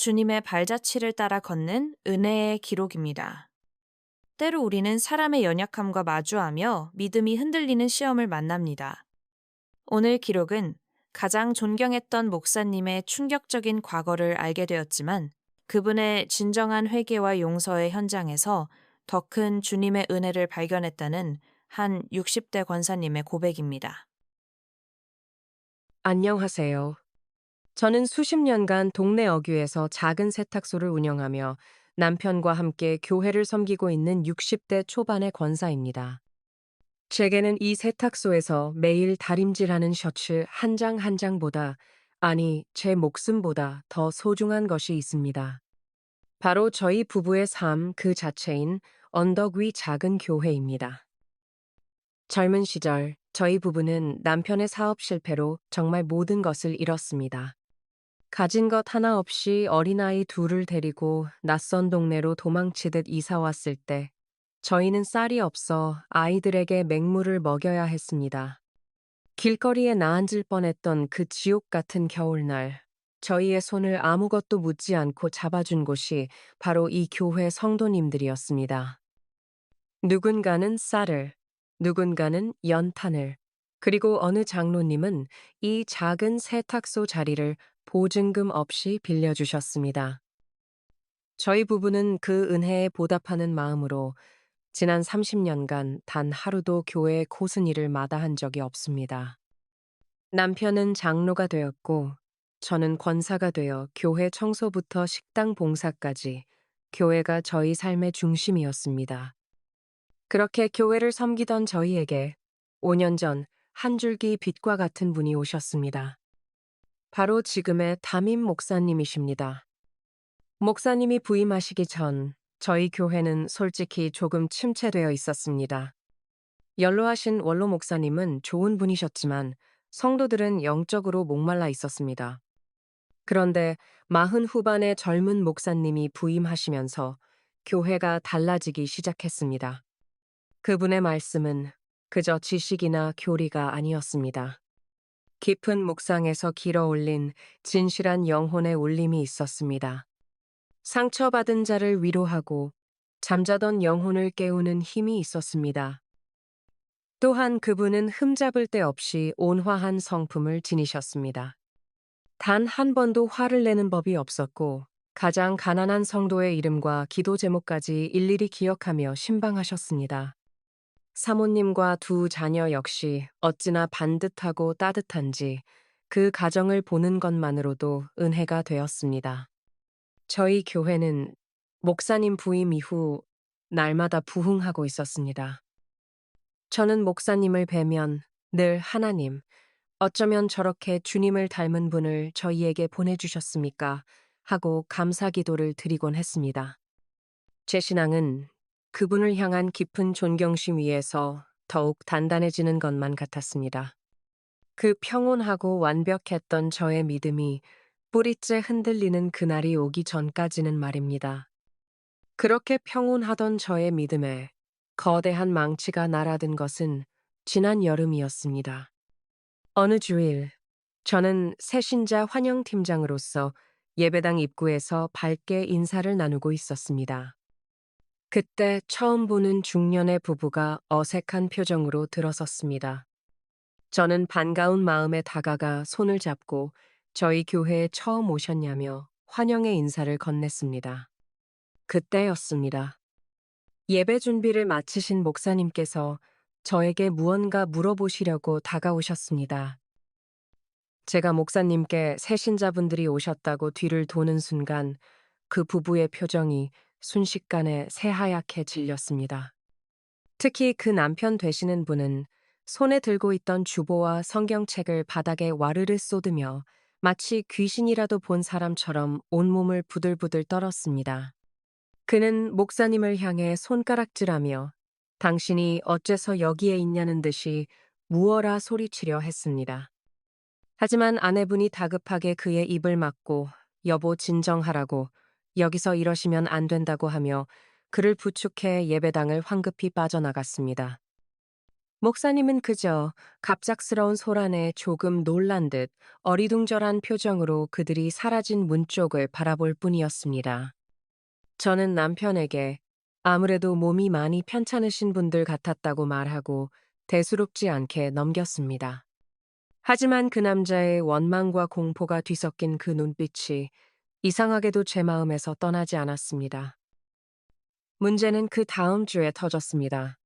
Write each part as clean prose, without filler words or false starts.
주님의 발자취를 따라 걷는 은혜의 기록입니다. 때로 우리는 사람의 연약함과 마주하며 믿음이 흔들리는 시험을 만납니다. 오늘 기록은 가장 존경했던 목사님의 충격적인 과거를 알게 되었지만 그분의 진정한 회개와 용서의 현장에서 더 큰 주님의 은혜를 발견했다는 한 60대 권사님의 고백입니다. 안녕하세요. 저는 수십 년간 동네 어귀에서 작은 세탁소를 운영하며 남편과 함께 교회를 섬기고 있는 60대 초반의 권사입니다. 제게는 이 세탁소에서 매일 다림질하는 셔츠 한 장 한 장보다, 아니, 제 목숨보다 더 소중한 것이 있습니다. 바로 저희 부부의 삶 그 자체인 언덕 위 작은 교회입니다. 젊은 시절 저희 부부는 남편의 사업 실패로 정말 모든 것을 잃었습니다. 가진 것 하나 없이 어린아이 둘을 데리고 낯선 동네로 도망치듯 이사 왔을 때 저희는 쌀이 없어 아이들에게 맹물을 먹여야 했습니다. 길거리에 나앉을 뻔했던 그 지옥 같은 겨울날, 저희의 손을 아무것도 묻지 않고 잡아준 곳이 바로 이 교회 성도님들이었습니다. 누군가는 쌀을, 누군가는 연탄을, 그리고 어느 장로님은 이 작은 세탁소 자리를 보증금 없이 빌려주셨습니다. 저희 부부는 그 은혜에 보답하는 마음으로 지난 30년간 단 하루도 교회에 코스니를 마다한 적이 없습니다. 남편은 장로가 되었고, 저는 권사가 되어 교회 청소부터 식당 봉사까지 교회가 저희 삶의 중심이었습니다. 그렇게 교회를 섬기던 저희에게 5년 전 한 줄기 빛과 같은 분이 오셨습니다. 바로 지금의 담임 목사님이십니다. 목사님이 부임하시기 전 저희 교회는 솔직히 조금 침체되어 있었습니다. 연로하신 원로 목사님은 좋은 분이셨지만 성도들은 영적으로 목말라 있었습니다. 그런데 40 후반의 젊은 목사님이 부임하시면서 교회가 달라지기 시작했습니다. 그분의 말씀은 그저 지식이나 교리가 아니었습니다. 깊은 묵상에서 길어올린 진실한 영혼의 울림이 있었습니다. 상처받은 자를 위로하고 잠자던 영혼을 깨우는 힘이 있었습니다. 또한 그분은 흠잡을 데 없이 온화한 성품을 지니셨습니다. 단 한 번도 화를 내는 법이 없었고 가장 가난한 성도의 이름과 기도 제목까지 일일이 기억하며 신방하셨습니다. 사모님과 두 자녀 역시 어찌나 반듯하고 따뜻한지 그 가정을 보는 것만으로도 은혜가 되었습니다. 저희 교회는 목사님 부임 이후 날마다 부흥하고 있었습니다. 저는 목사님을 뵈면 늘 하나님, 어쩌면 저렇게 주님을 닮은 분을 저희에게 보내주셨습니까? 하고 감사 기도를 드리곤 했습니다. 제 신앙은 그분을 향한 깊은 존경심 위에서 더욱 단단해지는 것만 같았습니다. 그 평온하고 완벽했던 저의 믿음이 뿌리째 흔들리는 그날이 오기 전까지는 말입니다. 그렇게 평온하던 저의 믿음에 거대한 망치가 날아든 것은 지난 여름이었습니다. 어느 주일, 저는 새신자 환영팀장으로서 예배당 입구에서 밝게 인사를 나누고 있었습니다. 그때 처음 보는 중년의 부부가 어색한 표정으로 들어섰습니다. 저는 반가운 마음에 다가가 손을 잡고 저희 교회에 처음 오셨냐며 환영의 인사를 건넸습니다. 그때였습니다. 예배 준비를 마치신 목사님께서 저에게 무언가 물어보시려고 다가오셨습니다. 제가 목사님께 새신자분들이 오셨다고 뒤를 도는 순간 그 부부의 표정이 순식간에 새하얗게 질렸습니다. 특히 그 남편 되시는 분은 손에 들고 있던 주보와 성경책을 바닥에 와르르 쏟으며 마치 귀신이라도 본 사람처럼 온몸을 부들부들 떨었습니다. 그는 목사님을 향해 손가락질하며 당신이 어째서 여기에 있냐는 듯이 무어라 소리치려 했습니다. 하지만 아내분이 다급하게 그의 입을 막고 여보 진정하라고 여기서 이러시면 안 된다고 하며 그를 부축해 예배당을 황급히 빠져나갔습니다. 목사님은 그저 갑작스러운 소란에 조금 놀란 듯 어리둥절한 표정으로 그들이 사라진 문 쪽을 바라볼 뿐이었습니다. 저는 남편에게 아무래도 몸이 많이 편찮으신 분들 같았다고 말하고 대수롭지 않게 넘겼습니다. 하지만 그 남자의 원망과 공포가 뒤섞인 그 눈빛이 이상하게도 제 마음에서 떠나지 않았습니다. 문제는 그 다음 주에 터졌습니다.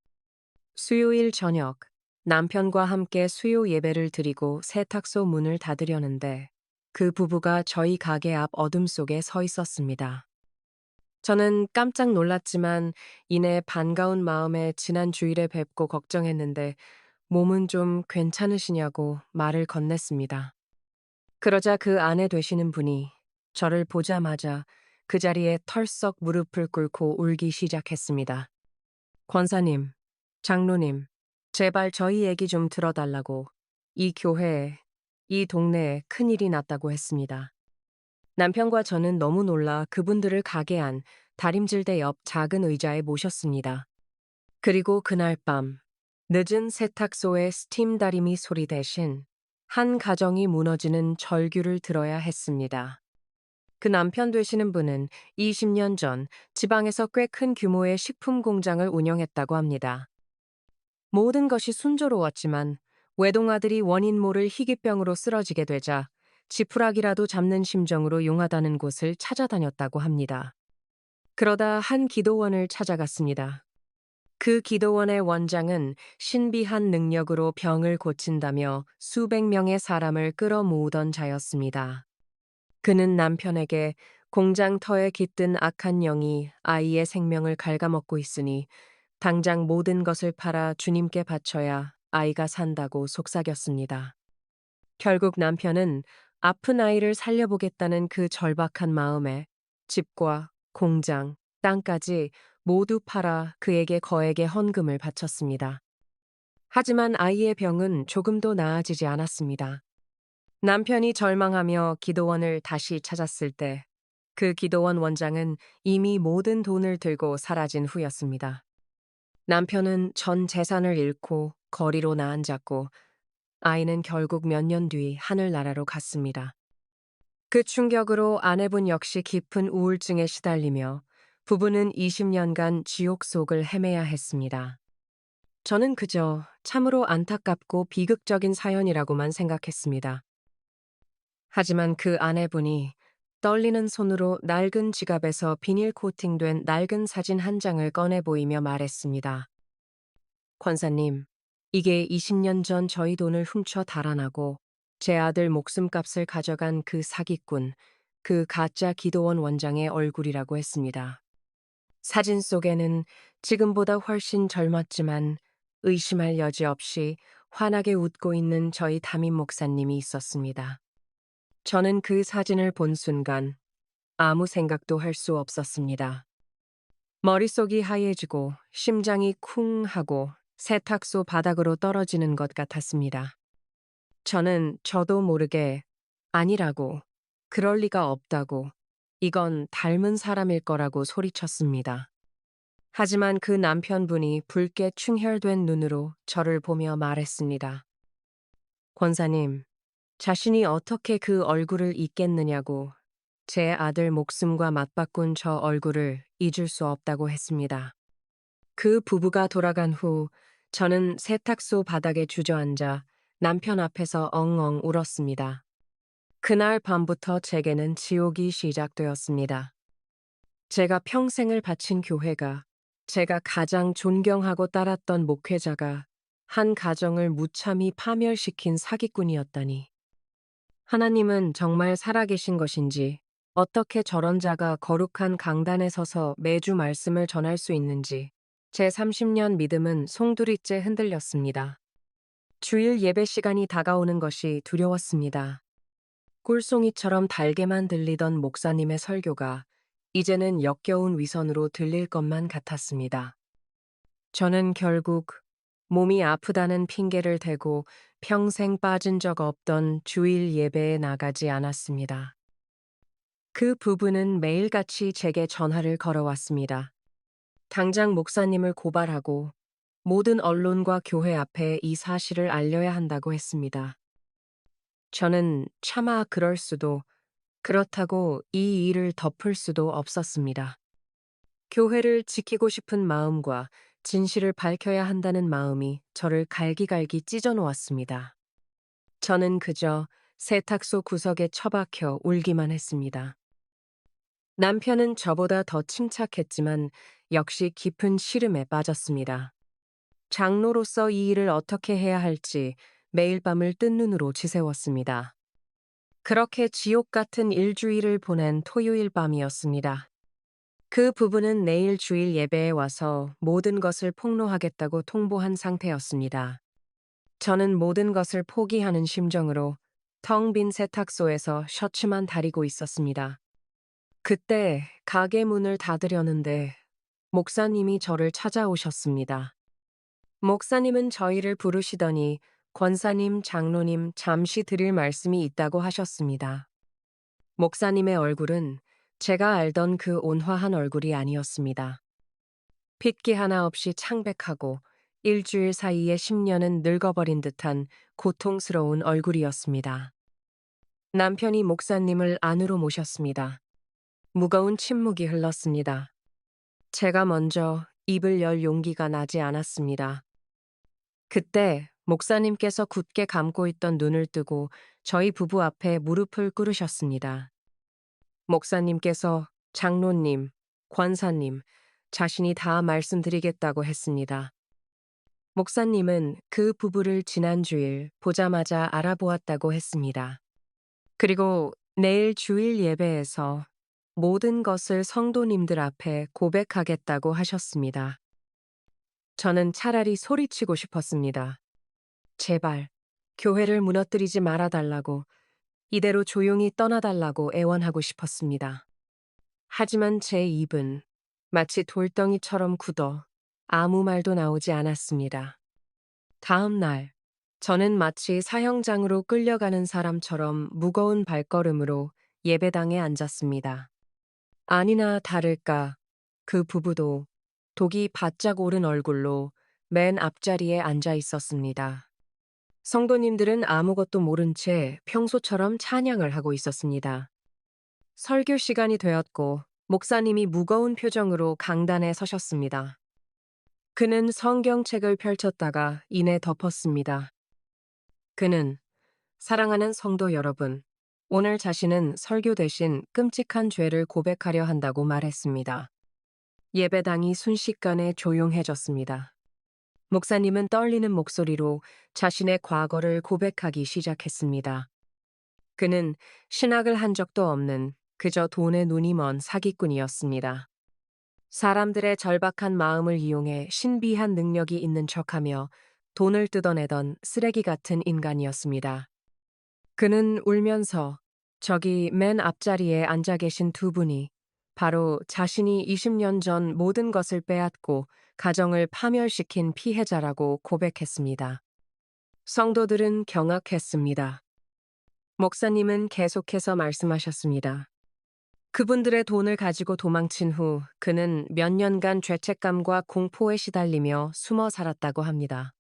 수요일 저녁, 남편과 함께 수요 예배를 드리고 세탁소 문을 닫으려는데 그 부부가 저희 가게 앞 어둠 속에 서 있었습니다. 저는 깜짝 놀랐지만 이내 반가운 마음에 지난 주일에 뵙고 걱정했는데 몸은 좀 괜찮으시냐고 말을 건넸습니다. 그러자 그 아내 되시는 분이 저를 보자마자 그 자리에 털썩 무릎을 꿇고 울기 시작했습니다. 권사님, 장로님, 제발 저희 얘기 좀 들어달라고 이 교회에, 이 동네에 큰일이 났다고 했습니다. 남편과 저는 너무 놀라 그분들을 가게 안 다림질대 옆 작은 의자에 모셨습니다. 그리고 그날 밤, 늦은 세탁소의 스팀 다리미 소리 대신 한 가정이 무너지는 절규를 들어야 했습니다. 그 남편 되시는 분은 20년 전 지방에서 꽤 큰 규모의 식품 공장을 운영했다고 합니다. 모든 것이 순조로웠지만 외동아들이 원인 모를 희귀병으로 쓰러지게 되자 지푸라기라도 잡는 심정으로 용하다는 곳을 찾아다녔다고 합니다. 그러다 한 기도원을 찾아갔습니다. 그 기도원의 원장은 신비한 능력으로 병을 고친다며 수백 명의 사람을 끌어모으던 자였습니다. 그는 남편에게 공장 터에 깃든 악한 영이 아이의 생명을 갉아먹고 있으니 당장 모든 것을 팔아 주님께 바쳐야 아이가 산다고 속삭였습니다. 결국 남편은 아픈 아이를 살려보겠다는 그 절박한 마음에 집과 공장, 땅까지 모두 팔아 그에게 거액의 헌금을 바쳤습니다. 하지만 아이의 병은 조금도 나아지지 않았습니다. 남편이 절망하며 기도원을 다시 찾았을 때 그 기도원 원장은 이미 모든 돈을 들고 사라진 후였습니다. 남편은 전 재산을 잃고 거리로 나앉았고 아이는 결국 몇 년 뒤 하늘나라로 갔습니다. 그 충격으로 아내분 역시 깊은 우울증에 시달리며 부부는 20년간 지옥 속을 헤매야 했습니다. 저는 그저 참으로 안타깝고 비극적인 사연이라고만 생각했습니다. 하지만 그 아내분이 떨리는 손으로 낡은 지갑에서 비닐 코팅된 낡은 사진 한 장을 꺼내 보이며 말했습니다. 권사님, 이게 20년 전 저희 돈을 훔쳐 달아나고 제 아들 목숨값을 가져간 그 사기꾼, 그 가짜 기도원 원장의 얼굴이라고 했습니다. 사진 속에는 지금보다 훨씬 젊었지만 의심할 여지 없이 환하게 웃고 있는 저희 담임 목사님이 있었습니다. 저는 그 사진을 본 순간 아무 생각도 할 수 없었습니다. 머릿속이 하얘지고 심장이 쿵 하고 세탁소 바닥으로 떨어지는 것 같았습니다. 저는 저도 모르게 아니라고, 그럴 리가 없다고, 이건 닮은 사람일 거라고 소리쳤습니다. 하지만 그 남편분이 붉게 충혈된 눈으로 저를 보며 말했습니다. 권사님, 자신이 어떻게 그 얼굴을 잊겠느냐고 제 아들 목숨과 맞바꾼 저 얼굴을 잊을 수 없다고 했습니다. 그 부부가 돌아간 후 저는 세탁소 바닥에 주저앉아 남편 앞에서 엉엉 울었습니다. 그날 밤부터 제게는 지옥이 시작되었습니다. 제가 평생을 바친 교회가, 제가 가장 존경하고 따랐던 목회자가 한 가정을 무참히 파멸시킨 사기꾼이었다니. 하나님은 정말 살아계신 것인지, 어떻게 저런 자가 거룩한 강단에 서서 매주 말씀을 전할 수 있는지, 제 30년 믿음은 송두리째 흔들렸습니다. 주일 예배 시간이 다가오는 것이 두려웠습니다. 꿀송이처럼 달게만 들리던 목사님의 설교가 이제는 역겨운 위선으로 들릴 것만 같았습니다. 저는 결국 몸이 아프다는 핑계를 대고 평생 빠진 적 없던 주일 예배에 나가지 않았습니다. 그 부부는 매일같이 제게 전화를 걸어왔습니다. 당장 목사님을 고발하고 모든 언론과 교회 앞에 이 사실을 알려야 한다고 했습니다. 저는 차마 그럴 수도, 그렇다고 이 일을 덮을 수도 없었습니다. 교회를 지키고 싶은 마음과 진실을 밝혀야 한다는 마음이 저를 갈기갈기 찢어 놓았습니다. 저는 그저 세탁소 구석에 처박혀 울기만 했습니다. 남편은 저보다 더 침착했지만 역시 깊은 시름에 빠졌습니다. 장로로서 이 일을 어떻게 해야 할지 매일 밤을 뜬 눈으로 지새웠습니다. 그렇게 지옥 같은 일주일을 보낸 토요일 밤이었습니다. 그 부부는 내일 주일 예배에 와서 모든 것을 폭로하겠다고 통보한 상태였습니다. 저는 모든 것을 포기하는 심정으로 텅 빈 세탁소에서 셔츠만 다리고 있었습니다. 그때 가게 문을 닫으려는데 목사님이 저를 찾아오셨습니다. 목사님은 저희를 부르시더니 권사님, 장로님, 잠시 드릴 말씀이 있다고 하셨습니다. 목사님의 얼굴은 제가 알던 그 온화한 얼굴이 아니었습니다. 핏기 하나 없이 창백하고 일주일 사이에 10년은 늙어버린 듯한 고통스러운 얼굴이었습니다. 남편이 목사님을 안으로 모셨습니다. 무거운 침묵이 흘렀습니다. 제가 먼저 입을 열 용기가 나지 않았습니다. 그때 목사님께서 굳게 감고 있던 눈을 뜨고 저희 부부 앞에 무릎을 꿇으셨습니다. 목사님께서 장로님, 권사님, 자신이 다 말씀드리겠다고 했습니다. 목사님은 그 부부를 지난 주일 보자마자 알아보았다고 했습니다. 그리고 내일 주일 예배에서 모든 것을 성도님들 앞에 고백하겠다고 하셨습니다. 저는 차라리 소리치고 싶었습니다. 제발, 교회를 무너뜨리지 말아달라고, 이대로 조용히 떠나달라고 애원하고 싶었습니다. 하지만 제 입은 마치 돌덩이처럼 굳어 아무 말도 나오지 않았습니다. 다음 날, 저는 마치 사형장으로 끌려가는 사람처럼 무거운 발걸음으로 예배당에 앉았습니다. 아니나 다를까, 그 부부도 독이 바짝 오른 얼굴로 맨 앞자리에 앉아 있었습니다. 성도님들은 아무것도 모른 채 평소처럼 찬양을 하고 있었습니다. 설교 시간이 되었고 목사님이 무거운 표정으로 강단에 서셨습니다. 그는 성경책을 펼쳤다가 이내 덮었습니다. 그는 사랑하는 성도 여러분, 오늘 자신은 설교 대신 끔찍한 죄를 고백하려 한다고 말했습니다. 예배당이 순식간에 조용해졌습니다. 목사님은 떨리는 목소리로 자신의 과거를 고백하기 시작했습니다. 그는 신학을 한 적도 없는 그저 돈에 눈이 먼 사기꾼이었습니다. 사람들의 절박한 마음을 이용해 신비한 능력이 있는 척하며 돈을 뜯어내던 쓰레기 같은 인간이었습니다. 그는 울면서 저기 맨 앞자리에 앉아 계신 두 분이 바로 자신이 20년 전 모든 것을 빼앗고 가정을 파멸시킨 피해자라고 고백했습니다. 성도들은 경악했습니다. 목사님은 계속해서 말씀하셨습니다. 그분들의 돈을 가지고 도망친 후 그는 몇 년간 죄책감과 공포에 시달리며 숨어 살았다고 합니다.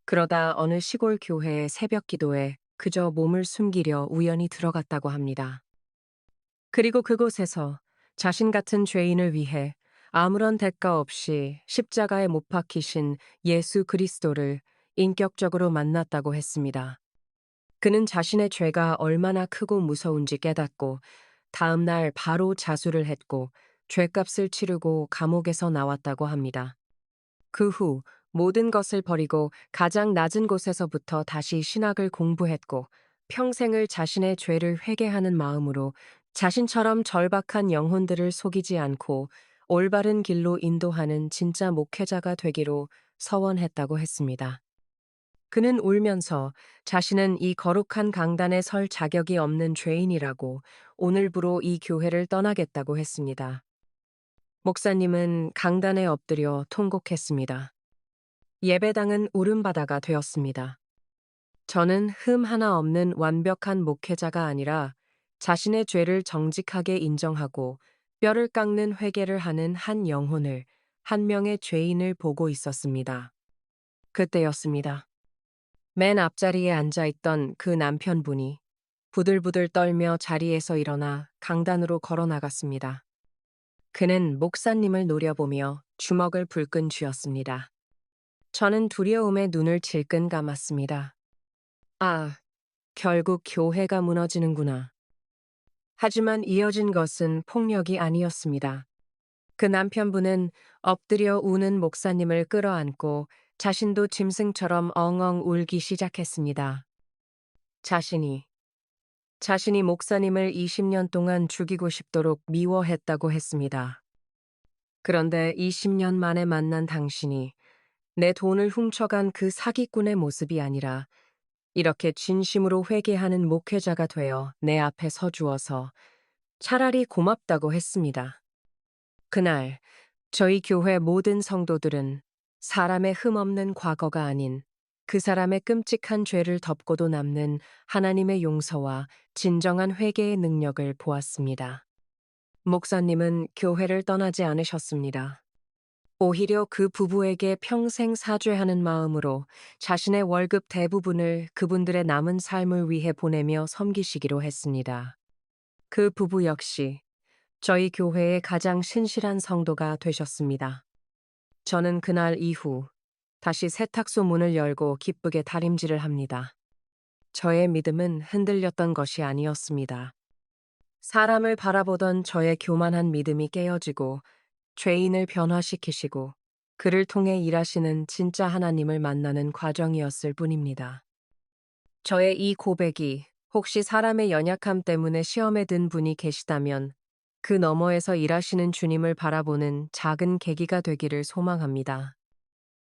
그러다 어느 시골 교회의 새벽 기도에 그저 몸을 숨기려 우연히 들어갔다고 합니다. 그리고 그곳에서 자신 같은 죄인을 위해 아무런 대가 없이 십자가에 못 박히신 예수 그리스도를 인격적으로 만났다고 했습니다. 그는 자신의 죄가 얼마나 크고 무서운지 깨닫고 다음 날 바로 자수를 했고 죄값을 치르고 감옥에서 나왔다고 합니다. 그 후 모든 것을 버리고 가장 낮은 곳에서부터 다시 신학을 공부했고 평생을 자신의 죄를 회개하는 마음으로 자신처럼 절박한 영혼들을 속이지 않고 올바른 길로 인도하는 진짜 목회자가 되기로 서원했다고 했습니다. 그는 울면서 자신은 이 거룩한 강단에 설 자격이 없는 죄인이라고 오늘부로 이 교회를 떠나겠다고 했습니다. 목사님은 강단에 엎드려 통곡했습니다. 예배당은 울음바다가 되었습니다. 저는 흠 하나 없는 완벽한 목회자가 아니라 자신의 죄를 정직하게 인정하고 뼈를 깎는 회개를 하는 한 영혼을, 한 명의 죄인을 보고 있었습니다. 그때였습니다. 맨 앞자리에 앉아있던 그 남편분이 부들부들 떨며 자리에서 일어나 강단으로 걸어 나갔습니다. 그는 목사님을 노려보며 주먹을 불끈 쥐었습니다. 저는 두려움에 눈을 질끈 감았습니다. 아, 결국 교회가 무너지는구나. 하지만 이어진 것은 폭력이 아니었습니다. 그 남편분은 엎드려 우는 목사님을 끌어안고 자신도 짐승처럼 엉엉 울기 시작했습니다. 자신이 목사님을 20년 동안 죽이고 싶도록 미워했다고 했습니다. 그런데 20년 만에 만난 당신이 내 돈을 훔쳐간 그 사기꾼의 모습이 아니라 이렇게 진심으로 회개하는 목회자가 되어 내 앞에 서주어서 차라리 고맙다고 했습니다. 그날 저희 교회 모든 성도들은 사람의 흠없는 과거가 아닌 그 사람의 끔찍한 죄를 덮고도 남는 하나님의 용서와 진정한 회개의 능력을 보았습니다. 목사님은 교회를 떠나지 않으셨습니다. 오히려 그 부부에게 평생 사죄하는 마음으로 자신의 월급 대부분을 그분들의 남은 삶을 위해 보내며 섬기시기로 했습니다. 그 부부 역시 저희 교회의 가장 신실한 성도가 되셨습니다. 저는 그날 이후 다시 세탁소 문을 열고 기쁘게 다림질을 합니다. 저의 믿음은 흔들렸던 것이 아니었습니다. 사람을 바라보던 저의 교만한 믿음이 깨어지고 죄인을 변화시키시고 그를 통해 일하시는 진짜 하나님을 만나는 과정이었을 뿐입니다. 저의 이 고백이 혹시 사람의 연약함 때문에 시험에 든 분이 계시다면 그 너머에서 일하시는 주님을 바라보는 작은 계기가 되기를 소망합니다.